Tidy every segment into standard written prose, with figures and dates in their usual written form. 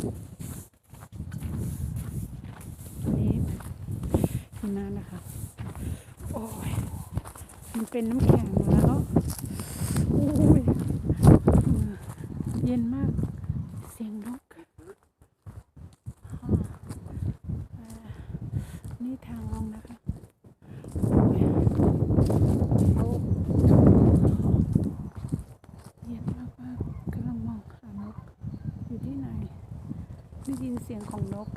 นี่หิมะนะคะโอ้ยมันเป็นน้ำแข็งแล้วโอ้ยเย็นมากเสียงนกนี่ทางลงนะคะเย็นมากมากกำลังมองหานกอยู่ที่ไหนได้ยินเสียงของนก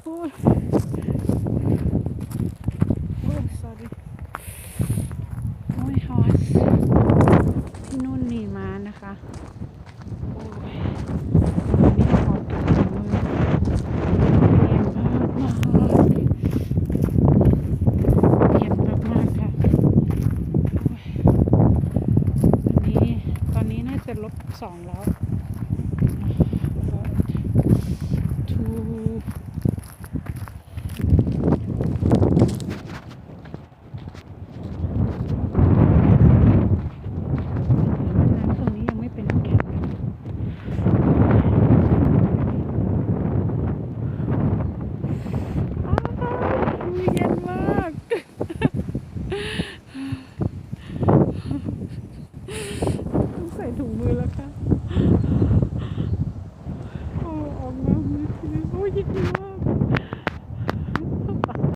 โอ้ยsorry โอ้ยฮอสที่นู่นมีม้านะคะโอ้ยนี่ขอตัวมือเย็นมากมากเย็นมากมากค่ะตอนนี้น่าจะ-2แล้วใส่ถุงมือแล้วค่ะโอ้ออกมาโอ้ยยินดี